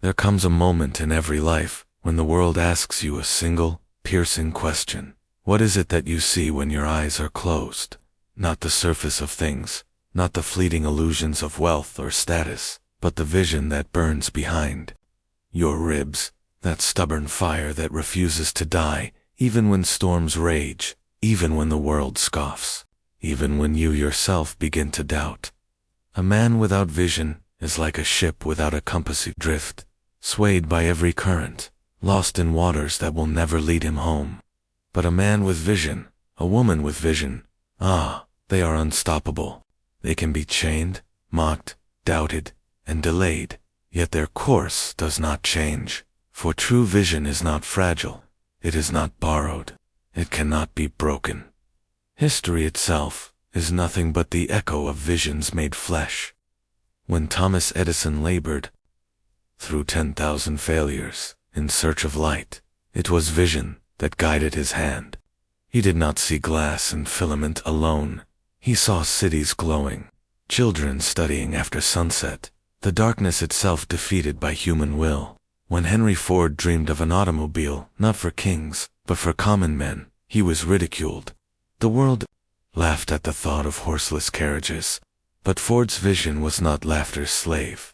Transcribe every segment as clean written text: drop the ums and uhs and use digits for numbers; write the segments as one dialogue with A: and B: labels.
A: There comes a moment in every life when the world asks you a single, piercing question. What is it that you see when your eyes are closed? Not the surface of things, not the fleeting illusions of wealth or status, but the vision that burns behind your ribs, that stubborn fire that refuses to die, even when storms rage, even when the world scoffs, even when you yourself begin to doubt. A man without vision is like a ship without a compass adrift, swayed by every current, lost in waters that will never lead him home. But a man with vision, a woman with vision, they are unstoppable. They can be chained, mocked, doubted, and delayed, yet their course does not change. For true vision is not fragile, it is not borrowed, it cannot be broken. History itself is nothing but the echo of visions made flesh. When Thomas Edison labored through 10,000 failures in search of light, it was vision that guided his hand. He did not see glass and filament alone. He saw cities glowing, children studying after sunset, the darkness itself defeated by human will. When Henry Ford dreamed of an automobile, not for kings, but for common men, he was ridiculed. The world laughed at the thought of horseless carriages, but Ford's vision was not laughter's slave.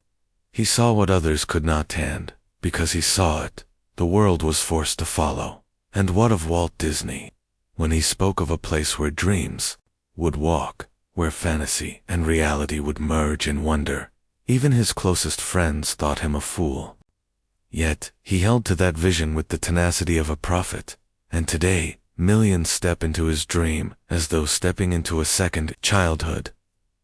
A: He saw what others could not stand. Because he saw it, the world was forced to follow. And what of Walt Disney, when he spoke of a place where dreams would walk, where fantasy and reality would merge in wonder? Even his closest friends thought him a fool. Yet, he held to that vision with the tenacity of a prophet, and today, millions step into his dream as though stepping into a second childhood.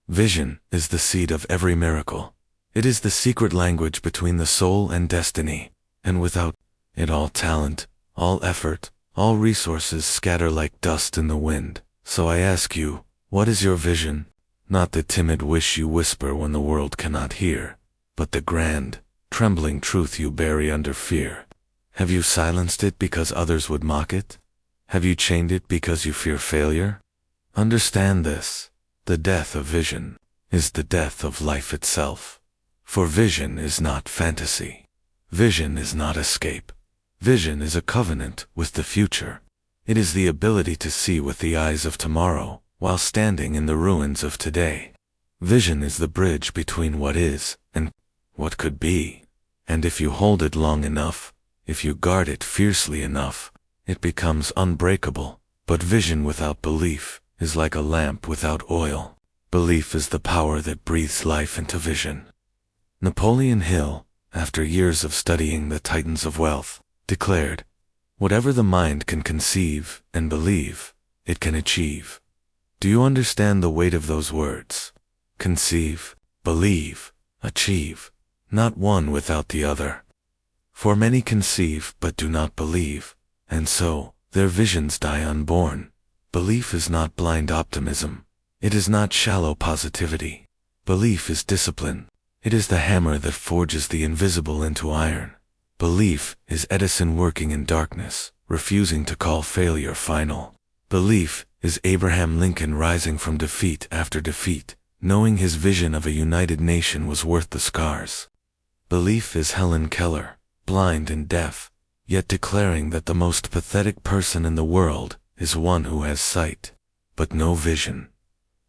A: Vision is the seed of every miracle. It is the secret language between the soul and destiny, and without it all talent, all effort, all resources scatter like dust in the wind. So I ask you, what is your vision? Not the timid wish you whisper when the world cannot hear, but the grand, trembling truth you bury under fear. Have you silenced it because others would mock it? Have you chained it because you fear failure? Understand this. The death of vision is the death of life itself. For vision is not fantasy. Vision is not escape. Vision is a covenant with the future. It is the ability to see with the eyes of tomorrow while standing in the ruins of today. Vision is the bridge between what is and what could be. And if you hold it long enough, if you guard it fiercely enough, it becomes unbreakable. But vision without belief is like a lamp without oil. Belief is the power that breathes life into vision. Napoleon Hill, after years of studying the titans of wealth, declared, "Whatever the mind can conceive and believe, it can achieve." Do you understand the weight of those words? Conceive, believe, achieve, not one without the other. For many conceive but do not believe, and so their visions die unborn. Belief is not blind optimism. It is not shallow positivity. Belief is discipline. It is the hammer that forges the invisible into iron. Belief is Edison working in darkness, refusing to call failure final. Belief is Abraham Lincoln rising from defeat after defeat, knowing his vision of a united nation was worth the scars. Belief is Helen Keller, blind and deaf, yet declaring that the most pathetic person in the world is one who has sight, but no vision.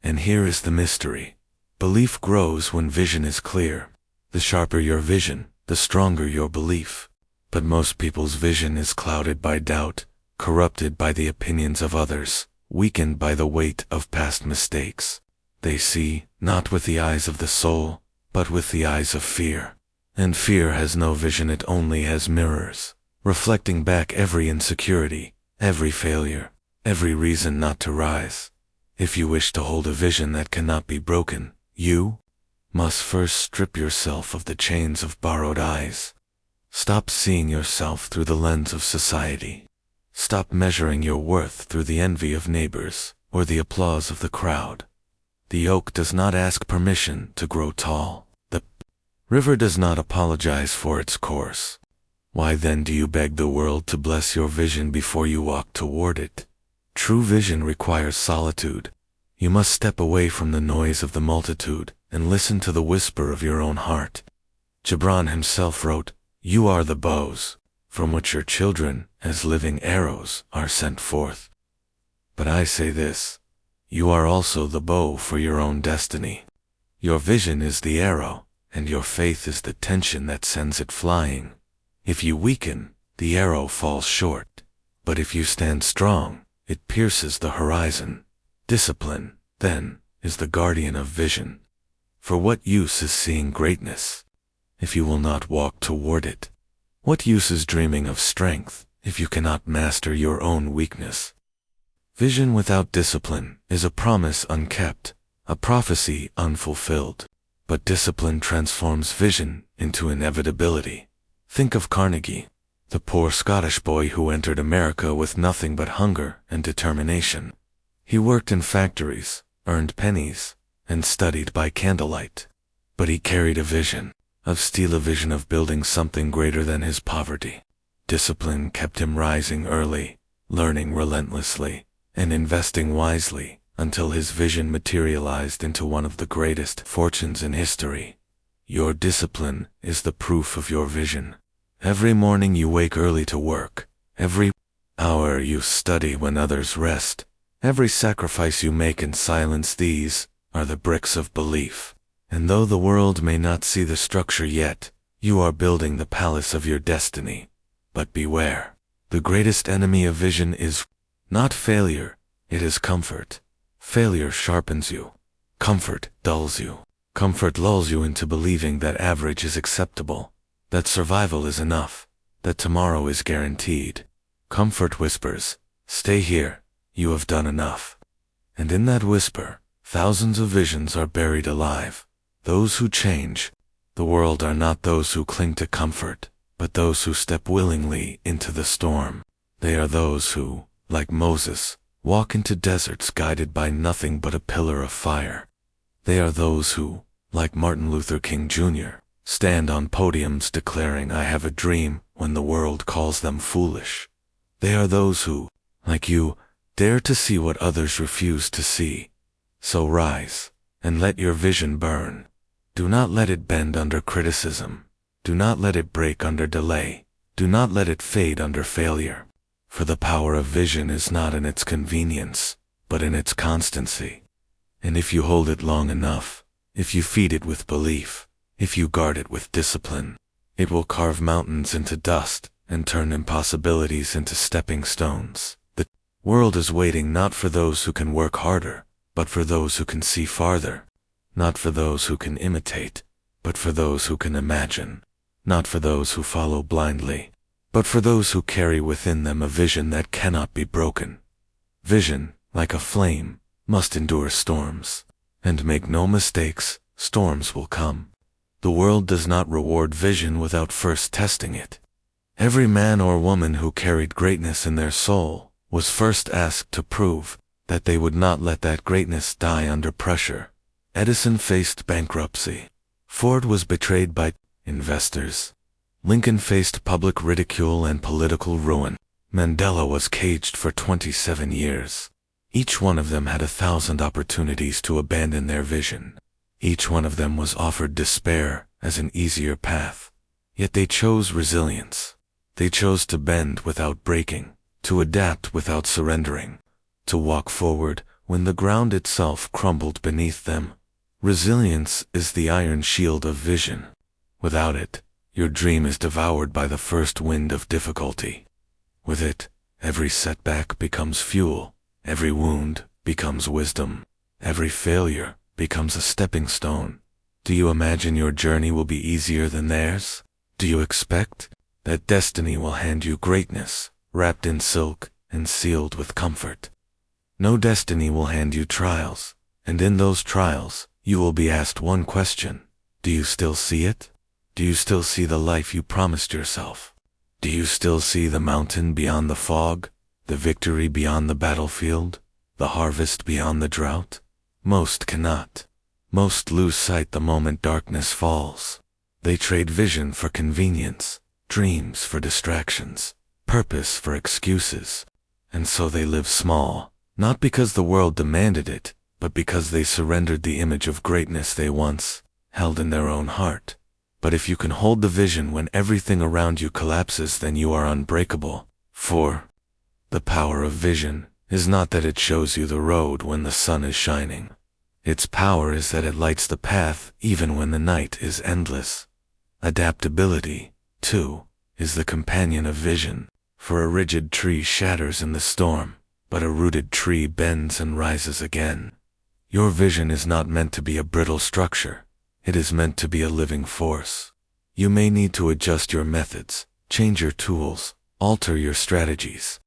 A: And here is the mystery. Belief grows when vision is clear. The sharper your vision, the stronger your belief. But most people's vision is clouded by doubt, corrupted by the opinions of others, weakened by the weight of past mistakes. They see, not with the eyes of the soul, but with the eyes of fear. And fear has no vision, it only has mirrors, reflecting back every insecurity, every failure, every reason not to rise. If you wish to hold a vision that cannot be broken, you must first strip yourself of the chains of borrowed eyes. Stop seeing yourself through the lens of society. Stop measuring your worth through the envy of neighbors or the applause of the crowd. The oak does not ask permission to grow tall. The river does not apologize for its course. Why then do you beg the world to bless your vision before you walk toward it? True vision requires solitude. You must step away from the noise of the multitude and listen to the whisper of your own heart. Gibran himself wrote, You are the bows from which your children, as living arrows, are sent forth. But I say this, you are also the bow for your own destiny. Your vision is the arrow, and your faith is the tension that sends it flying. If you weaken, the arrow falls short, but if you stand strong, it pierces the horizon. Discipline, then, is the guardian of vision. For what use is seeing greatness if you will not walk toward it? What use is dreaming of strength if you cannot master your own weakness? Vision without discipline is a promise unkept, a prophecy unfulfilled. But discipline transforms vision into inevitability. Think of Carnegie, the poor Scottish boy who entered America with nothing but hunger and determination. He worked in factories, earned pennies, and studied by candlelight. But he carried a vision of steel, a vision of building something greater than his poverty. Discipline kept him rising early, learning relentlessly, and investing wisely until his vision materialized into one of the greatest fortunes in history. Your discipline is the proof of your vision. Every morning you wake early to work. Every hour you study when others rest. Every sacrifice you make in silence, these are the bricks of belief. And though the world may not see the structure yet, you are building the palace of your destiny. But beware, the greatest enemy of vision is not failure, it is comfort. Failure sharpens you. Comfort dulls you. Comfort lulls you into believing that average is acceptable, that survival is enough, that tomorrow is guaranteed. Comfort whispers, stay here, you have done enough. And in that whisper, thousands of visions are buried alive. Those who change the world are not those who cling to comfort, but those who step willingly into the storm. They are those who, like Moses, walk into deserts guided by nothing but a pillar of fire. They are those who, like Martin Luther King Jr., stand on podiums declaring, I have a dream, when the world calls them foolish. They are those who, like you, dare to see what others refuse to see. So rise, and let your vision burn. Do not let it bend under criticism. Do not let it break under delay. Do not let it fade under failure. For the power of vision is not in its convenience, but in its constancy. And if you hold it long enough, if you feed it with belief, if you guard it with discipline, it will carve mountains into dust and turn impossibilities into stepping stones. The world is waiting not for those who can work harder, but for those who can see farther. Not for those who can imitate, but for those who can imagine. Not for those who follow blindly, but for those who carry within them a vision that cannot be broken. Vision, like a flame, must endure storms. And make no mistakes, storms will come. The world does not reward vision without first testing it. Every man or woman who carried greatness in their soul was first asked to prove that they would not let that greatness die under pressure. Edison faced bankruptcy. Ford was betrayed by investors. Lincoln faced public ridicule and political ruin. Mandela was caged for 27 years. Each one of them had 1,000 opportunities to abandon their vision. Each one of them was offered despair as an easier path. Yet they chose resilience. They chose to bend without breaking, to adapt without surrendering, to walk forward when the ground itself crumbled beneath them. Resilience is the iron shield of vision. Without it, your dream is devoured by the first wind of difficulty. With it, every setback becomes fuel, every wound becomes wisdom, every failure becomes a stepping stone. Do you imagine your journey will be easier than theirs? Do you expect that destiny will hand you greatness, wrapped in silk and sealed with comfort? No, destiny will hand you trials, and in those trials, you will be asked one question. Do you still see it? Do you still see the life you promised yourself? Do you still see the mountain beyond the fog, the victory beyond the battlefield, the harvest beyond the drought? Most cannot. Most lose sight the moment darkness falls. They trade vision for convenience, dreams for distractions, purpose for excuses. And so they live small, not because the world demanded it, but because they surrendered the image of greatness they once held in their own heart. But if you can hold the vision when everything around you collapses, then you are unbreakable. 4. The power of vision is not that it shows you the road when the sun is shining. Its power is that it lights the path even when the night is endless. Adaptability, too, is the companion of vision, for a rigid tree shatters in the storm, but a rooted tree bends and rises again. Your vision is not meant to be a brittle structure. It is meant to be a living force. You may need to adjust your methods, change your tools, alter your strategies.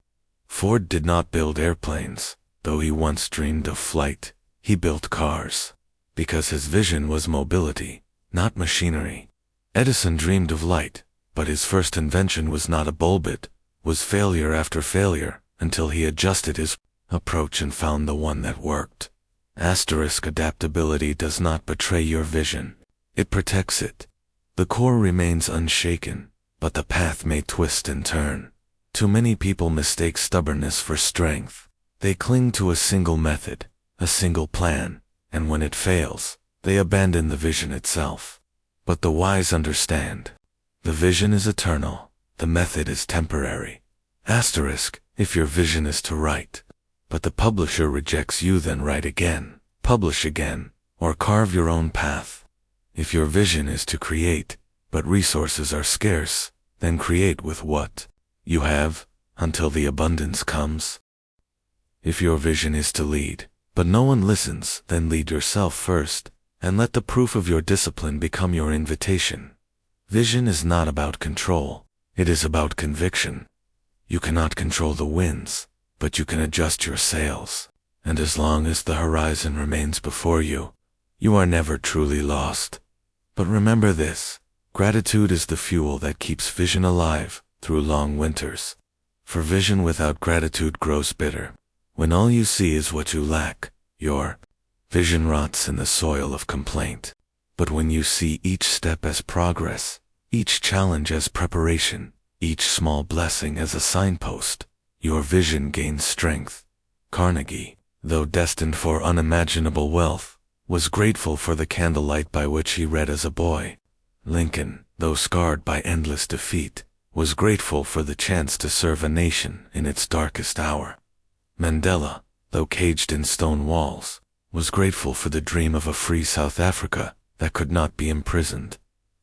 A: Ford did not build airplanes, though he once dreamed of flight. He built cars, because his vision was mobility, not machinery. Edison dreamed of light, but his first invention was not a bulb, it was failure after failure, until he adjusted his approach and found the one that worked. Adaptability does not betray your vision. It protects it. The core remains unshaken, but the path may twist and turn. Too many people mistake stubbornness for strength. They cling to a single method, a single plan, and when it fails, they abandon the vision itself. But the wise understand. The vision is eternal. The method is temporary. If your vision is to write, but the publisher rejects you, then write again, publish again, or carve your own path. If your vision is to create, but resources are scarce, then create with what you have, until the abundance comes. If your vision is to lead, but no one listens, then lead yourself first, and let the proof of your discipline become your invitation. Vision is not about control, it is about conviction. You cannot control the winds, but you can adjust your sails, and as long as the horizon remains before you, you are never truly lost. But remember this, gratitude is the fuel that keeps vision alive through long winters. For vision without gratitude grows bitter. When all you see is what you lack, your vision rots in the soil of complaint. But when you see each step as progress, each challenge as preparation, each small blessing as a signpost, your vision gains strength. Carnegie, though destined for unimaginable wealth, was grateful for the candlelight by which he read as a boy. Lincoln, though scarred by endless defeat, was grateful for the chance to serve a nation in its darkest hour. Mandela, though caged in stone walls, was grateful for the dream of a free South Africa that could not be imprisoned.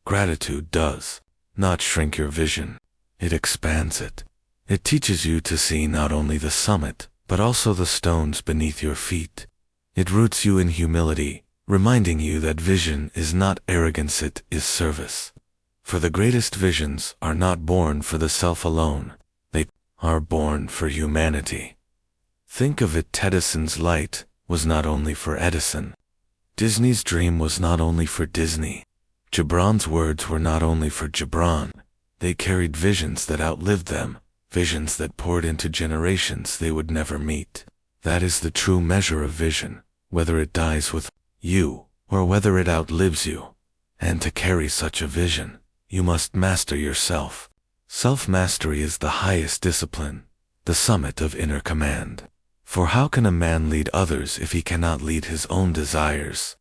A: Gratitude does not shrink your vision. It expands it. It teaches you to see not only the summit, but also the stones beneath your feet. It roots you in humility, reminding you that vision is not arrogance, it is service. For the greatest visions are not born for the self alone, they are born for humanity. Think of it, Edison's light was not only for Edison. Disney's dream was not only for Disney. Gibran's words were not only for Gibran. They carried visions that outlived them, visions that poured into generations they would never meet. That is the true measure of vision, whether it dies with you or whether it outlives you. And to carry such a vision, you must master yourself. Self-mastery is the highest discipline, the summit of inner command. For how can a man lead others if he cannot lead his own desires?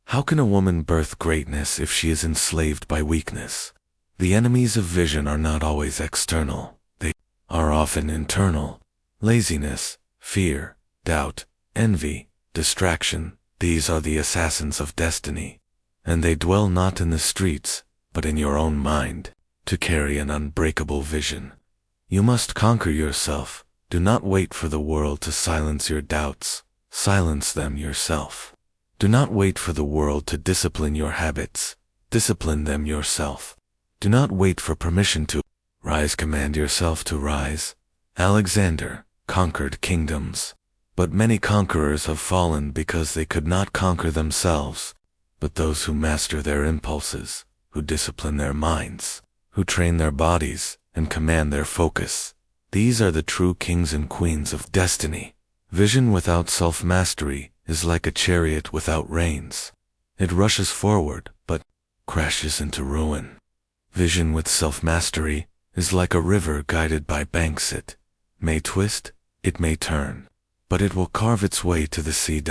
A: How can a woman birth greatness if she is enslaved by weakness? The enemies of vision are not always external, they are often internal. Laziness, fear, doubt, envy, distraction, these are the assassins of destiny. And they dwell not in the streets, but in your own mind. To carry an unbreakable vision, you must conquer yourself. Do not wait for the world to silence your doubts. Silence them yourself. Do not wait for the world to discipline your habits. Discipline them yourself. Do not wait for permission to rise. Command yourself to rise. Alexander conquered kingdoms, but many conquerors have fallen because they could not conquer themselves. But those who master their impulses, who discipline their minds, who train their bodies and command their focus, these are the true kings and queens of destiny. Vision without self-mastery is like a chariot without reins. It rushes forward, but crashes into ruin. Vision with self-mastery is like a river guided by banks. It may twist, it may turn, but it will carve its way to the sea.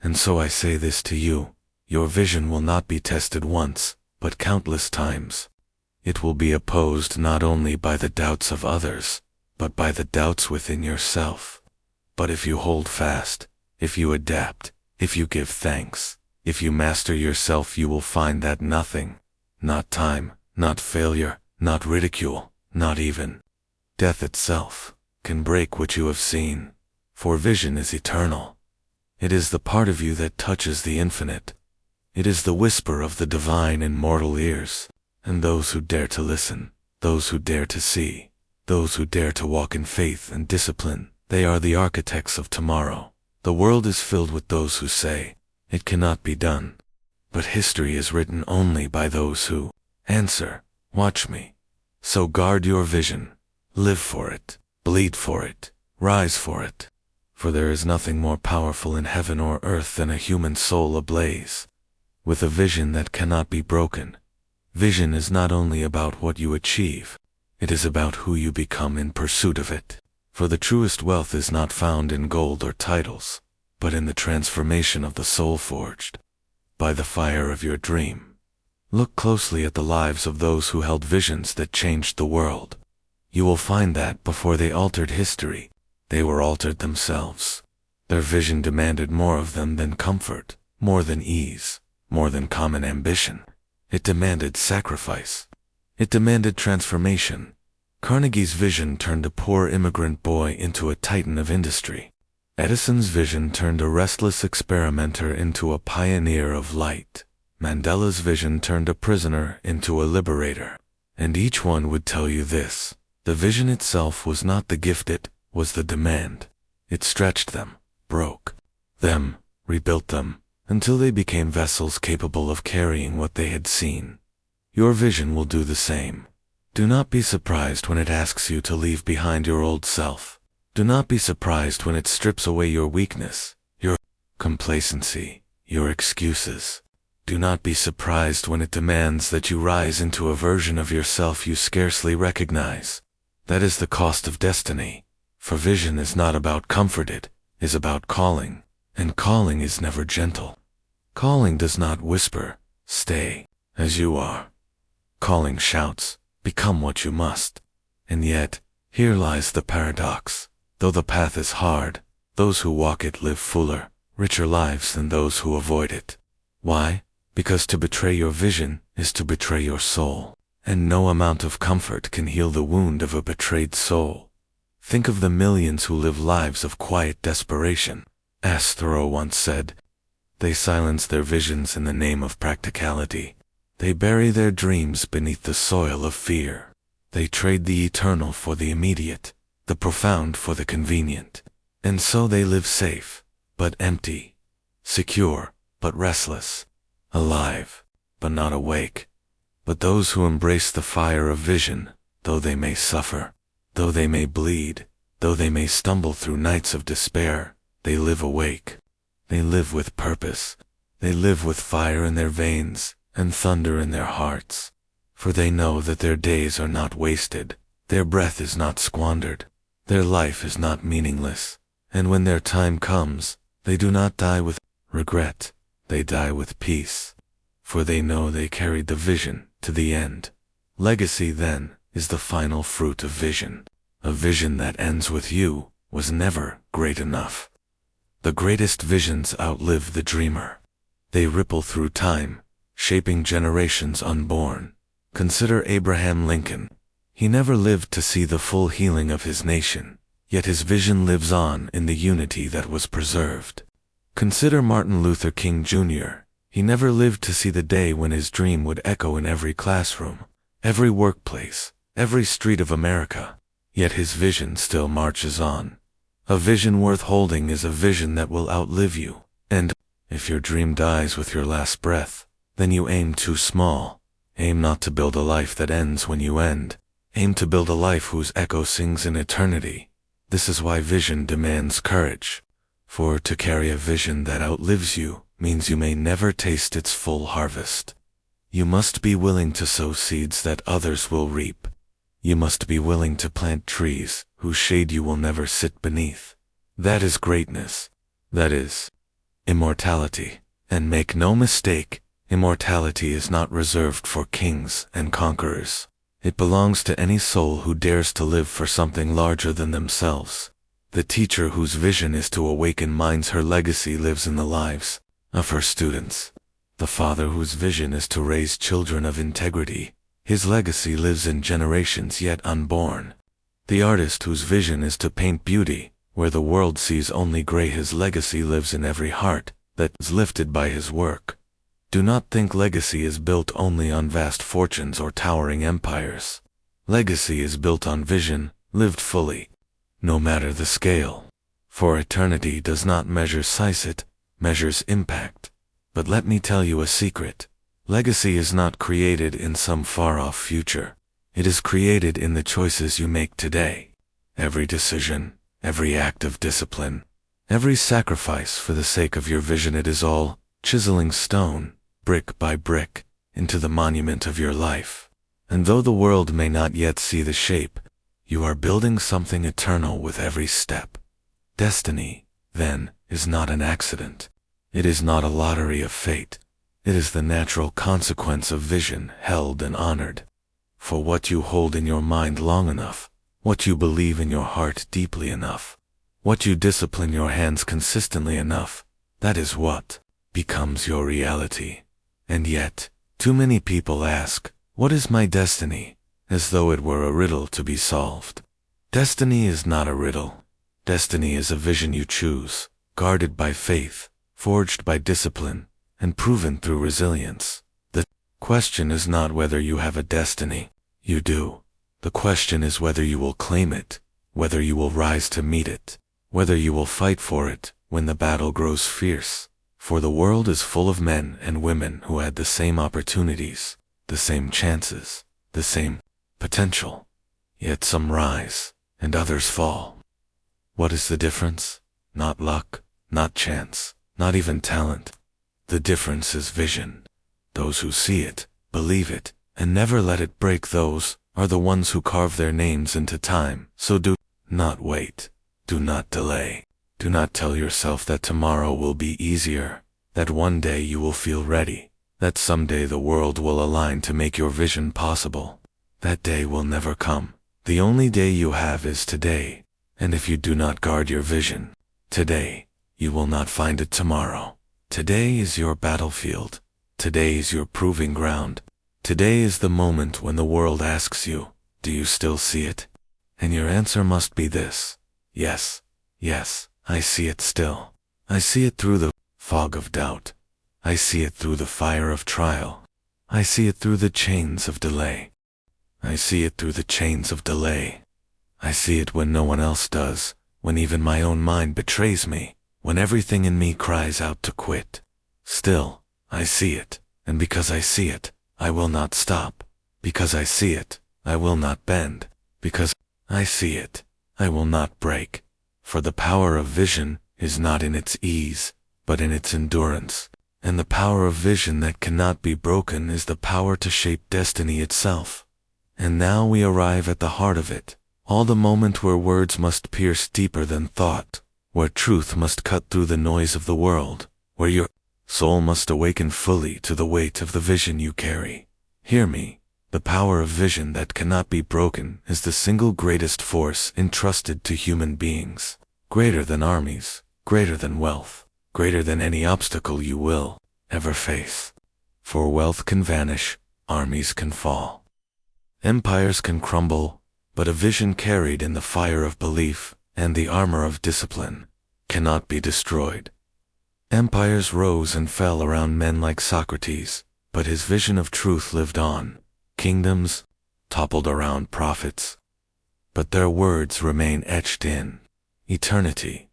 A: And so I say this to you, your vision will not be tested once, but countless times. It will be opposed not only by the doubts of others, but by the doubts within yourself. But if you hold fast, if you adapt, if you give thanks, if you master yourself, you will find that nothing, not time, not failure, not ridicule, not even death itself, can break what you have seen. For vision is eternal. It is the part of you that touches the infinite. It is the whisper of the divine in mortal ears. And those who dare to listen, those who dare to see, those who dare to walk in faith and discipline, they are the architects of tomorrow. The world is filled with those who say, it cannot be done. But history is written only by those who answer, watch me. So guard your vision. Live for it. Bleed for it. Rise for it. For there is nothing more powerful in heaven or earth than a human soul ablaze with a vision that cannot be broken. Vision is not only about what you achieve, it is about who you become in pursuit of it. For the truest wealth is not found in gold or titles, but in the transformation of the soul forged by the fire of your dream. Look closely at the lives of those who held visions that changed the world. You will find that before they altered history, they were altered themselves. Their vision demanded more of them than comfort, more than ease, more than common ambition. It demanded sacrifice. It demanded transformation. Carnegie's vision turned a poor immigrant boy into a titan of industry. Edison's vision turned a restless experimenter into a pioneer of light. Mandela's vision turned a prisoner into a liberator. And each one would tell you this: the vision itself was not the gift, it was the demand. It stretched them, broke them, rebuilt them, until they became vessels capable of carrying what they had seen. Your vision will do the same. Do not be surprised when it asks you to leave behind your old self. Do not be surprised when it strips away your weakness, your complacency, your excuses. Do not be surprised when it demands that you rise into a version of yourself you scarcely recognize. That is the cost of destiny. For vision is not about comfort, it is about calling. And calling is never gentle. Calling does not whisper, stay as you are. Calling shouts, become what you must. And yet, here lies the paradox. Though the path is hard, those who walk it live fuller, richer lives than those who avoid it. Why? Because to betray your vision is to betray your soul. And no amount of comfort can heal the wound of a betrayed soul. Think of the millions who live lives of quiet desperation. As Thoreau once said, they silence their visions in the name of practicality. They bury their dreams beneath the soil of fear. They trade the eternal for the immediate, the profound for the convenient. And so they live safe, but empty, secure, but restless, alive, but not awake. But those who embrace the fire of vision, though they may suffer, though they may bleed, though they may stumble through nights of despair, they live awake. They live with purpose. They live with fire in their veins and thunder in their hearts. For they know that their days are not wasted. Their breath is not squandered. Their life is not meaningless. And when their time comes, they do not die with regret. They die with peace. For they know they carried the vision to the end. Legacy, then, is the final fruit of vision. A vision that ends with you was never great enough. The greatest visions outlive the dreamer. They ripple through time, shaping generations unborn. Consider Abraham Lincoln. He never lived to see the full healing of his nation, yet his vision lives on in the unity that was preserved. Consider Martin Luther King Jr. He never lived to see the day when his dream would echo in every classroom, every workplace, every street of America, yet his vision still marches on. A vision worth holding is a vision that will outlive you, and if your dream dies with your last breath, then you aim too small. Aim not to build a life that ends when you end. Aim to build a life whose echo sings in eternity. This is why vision demands courage. For to carry a vision that outlives you means you may never taste its full harvest. You must be willing to sow seeds that others will reap. You must be willing to plant trees whose shade you will never sit beneath. That is greatness. That is immortality. And make no mistake, Immortality is not reserved for kings and conquerors. It belongs to any soul who dares to live for something larger than themselves. The teacher whose vision is to awaken minds, her legacy lives in the lives of her students. The father whose vision is to raise children of integrity, his legacy lives in generations yet unborn. The artist whose vision is to paint beauty where the world sees only gray, his legacy lives in every heart that is lifted by his work. Do not think legacy is built only on vast fortunes or towering empires. Legacy is built on vision, lived fully, no matter the scale. For eternity does not measure size, it measures impact. But let me tell you a secret. Legacy is not created in some far-off future. It is created in the choices you make today. Every decision, every act of discipline, every sacrifice for the sake of your vision, it is all chiseling stone, brick by brick, into the monument of your life. And though the world may not yet see the shape, you are building something eternal with every step. Destiny, then, is not an accident. It is not a lottery of fate. It is the natural consequence of vision held and honored. For what you hold in your mind long enough, what you believe in your heart deeply enough, what you discipline your hands consistently enough, that is what becomes your reality. And yet, too many people ask, "What is my destiny?" as though it were a riddle to be solved. Destiny is not a riddle. Destiny is a vision you choose, guarded by faith, forged by discipline, and proven through resilience. The question is not whether you have a destiny. You do. The question is whether you will claim it, whether you will rise to meet it, whether you will fight for it when the battle grows fierce. For the world is full of men and women who had the same opportunities, the same chances, the same potential. Yet some rise, and others fall. What is the difference? Not luck, not chance, not even talent. The difference is vision. Those who see it, believe it, and never let it break, those are the ones who carve their names into time. So do not wait. Do not delay. Do not tell yourself that tomorrow will be easier, that one day you will feel ready, that someday the world will align to make your vision possible. That day will never come. The only day you have is today, and if you do not guard your vision today, you will not find it tomorrow. Today is your battlefield. Today is your proving ground. Today is the moment when the world asks you, do you still see it? And your answer must be this: yes, yes, I see it still. I see it through the fog of doubt. I see it through the fire of trial. I see it through the chains of delay. I see it through the chains of delay. I see it when no one else does, when even my own mind betrays me, when everything in me cries out to quit. Still, I see it, and because I see it, I will not stop. Because I see it, I will not bend. Because I see it, I will not break. For the power of vision is not in its ease, but in its endurance. And the power of vision that cannot be broken is the power to shape destiny itself. And now we arrive at the heart of it, all the moment where words must pierce deeper than thought, where truth must cut through the noise of the world, where your soul must awaken fully to the weight of the vision you carry. Hear me. The power of vision that cannot be broken is the single greatest force entrusted to human beings, greater than armies, greater than wealth, greater than any obstacle you will ever face. For wealth can vanish, armies can fall, empires can crumble, but a vision carried in the fire of belief and the armor of discipline cannot be destroyed. Empires rose and fell around men like Socrates, but his vision of truth lived on. Kingdoms toppled around prophets, but their words remain etched in eternity.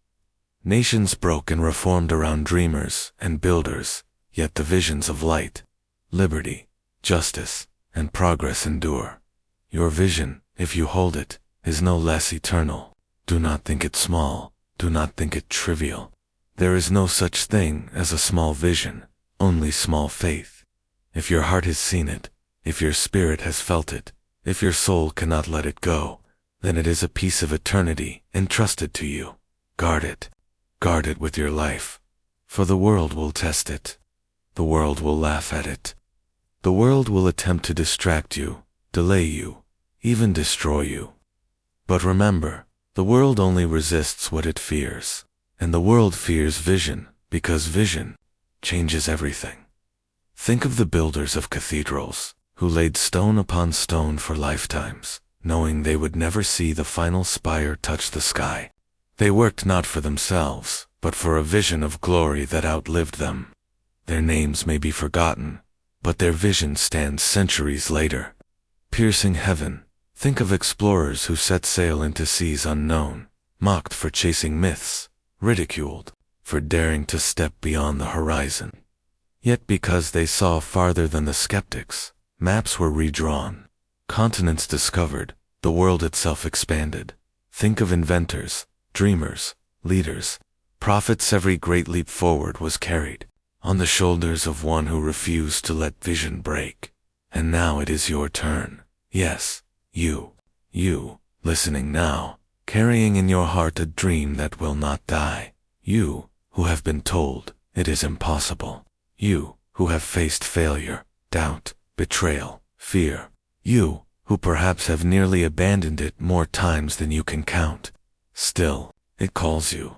A: Nations broke and reformed around dreamers and builders, yet the visions of light, liberty, justice, and progress endure. Your vision, if you hold it, is no less eternal. Do not think it small, do not think it trivial. There is no such thing as a small vision, only small faith. If your heart has seen it, if your spirit has felt it, if your soul cannot let it go, then it is a piece of eternity entrusted to you. Guard it. Guard it with your life, for the world will test it. the world will laugh at it. The world will attempt to distract you, delay you, even destroy you. But remember, the world only resists what it fears, and the world fears vision, because vision changes everything. Think of the builders of cathedrals, who laid stone upon stone for lifetimes, knowing they would never see the final spire touch the sky. They worked not for themselves, but for a vision of glory that outlived them. Their names may be forgotten, but their vision stands centuries later. Piercing heaven, think of explorers who set sail into seas unknown, mocked for chasing myths, ridiculed for daring to step beyond the horizon. Yet because they saw farther than the skeptics, maps were redrawn, continents discovered, the world itself expanded. Think of inventors, dreamers, leaders, prophets. Every great leap forward was carried on the shoulders of one who refused to let vision break. And now it is your turn. Yes, you, listening now, carrying in your heart a dream that will not die. You, who have been told it is impossible. You, who have faced failure, doubt, betrayal, fear. You, who perhaps have nearly abandoned it more times than you can count. Still, it calls you.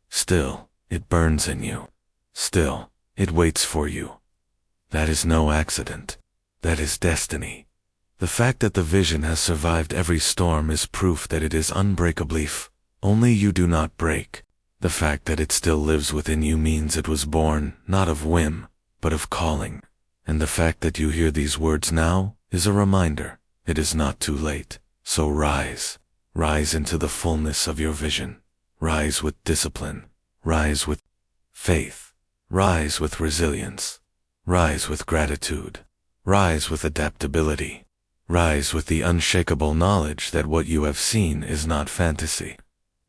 A: Still, it burns in you. Still, it waits for you. That is no accident. That is destiny. The fact that the vision has survived every storm is proof that it is unbreakable. Only you do not break. The fact that it still lives within you means it was born, not of whim, but of calling. And the fact that you hear these words now is a reminder. It is not too late. So rise. Rise into the fullness of your vision. Rise with discipline. Rise with faith. Rise with resilience. Rise with gratitude. Rise with adaptability. Rise with the unshakable knowledge that what you have seen is not fantasy,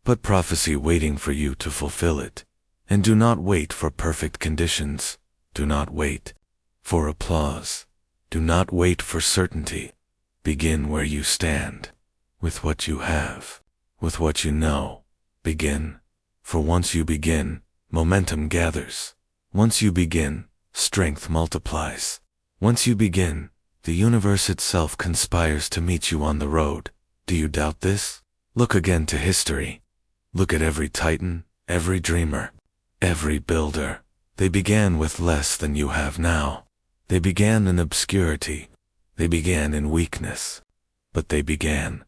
A: but prophecy waiting for you to fulfill it. And do not wait for perfect conditions. Do not wait for applause. Do not wait for certainty. Begin where you stand, with what you have, with what you know. Begin, for once you begin, momentum gathers. Once you begin, strength multiplies. Once you begin, the universe itself conspires to meet you on the road. Do you doubt this? Look again to history. Look at every titan, every dreamer, every builder. They began with less than you have now. They began in obscurity. They began in weakness. But they began.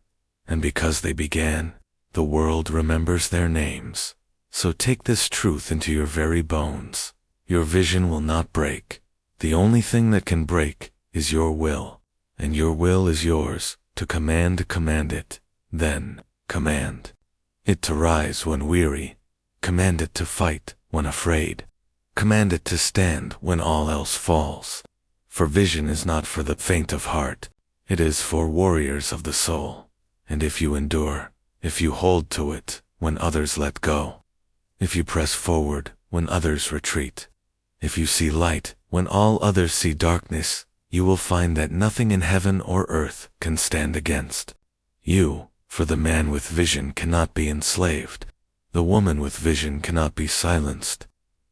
A: And because they began, the world remembers their names. So take this truth into your very bones. Your vision will not break. The only thing that can break is your will. And your will is yours to command it. Then, command it to rise when weary. Command it to fight when afraid. Command it to stand when all else falls. For vision is not for the faint of heart. It is for warriors of the soul. And if you endure, if you hold to it when others let go, if you press forward when others retreat, if you see light when all others see darkness, you will find that nothing in heaven or earth can stand against you. For the man with vision cannot be enslaved. The woman with vision cannot be silenced.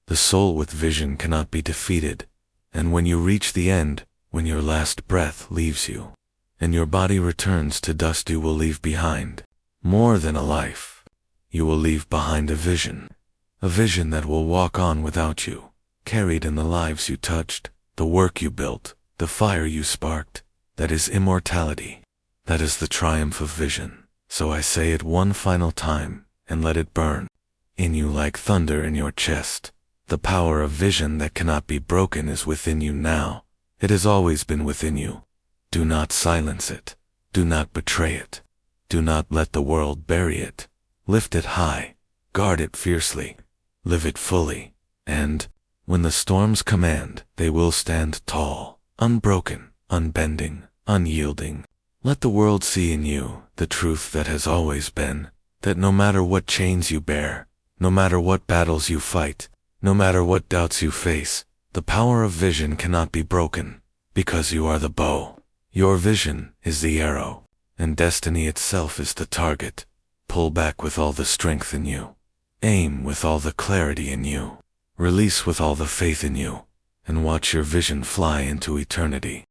A: The soul with vision cannot be defeated. And when you reach the end, when your last breath leaves you, and your body returns to dust, you will leave behind more than a life. You will leave behind a vision that will walk on without you, carried in the lives you touched, the work you built, the fire you sparked. That is immortality. That is the triumph of vision. So I say it one final time, and let it burn in you like thunder in your chest. The power of vision that cannot be broken is within you now. It has always been within you. Do not silence it. Do not betray it. Do not let the world bury it. Lift it high. Guard it fiercely. Live it fully. And, when the storms command, they will stand tall, unbroken, unbending, unyielding. Let the world see in you the truth that has always been, that no matter what chains you bear, no matter what battles you fight, no matter what doubts you face, the power of vision cannot be broken, because you are the bow. Your vision is the arrow, and destiny itself is the target. Pull back with all the strength in you. Aim with all the clarity in you. Release with all the faith in you. and watch your vision fly into eternity.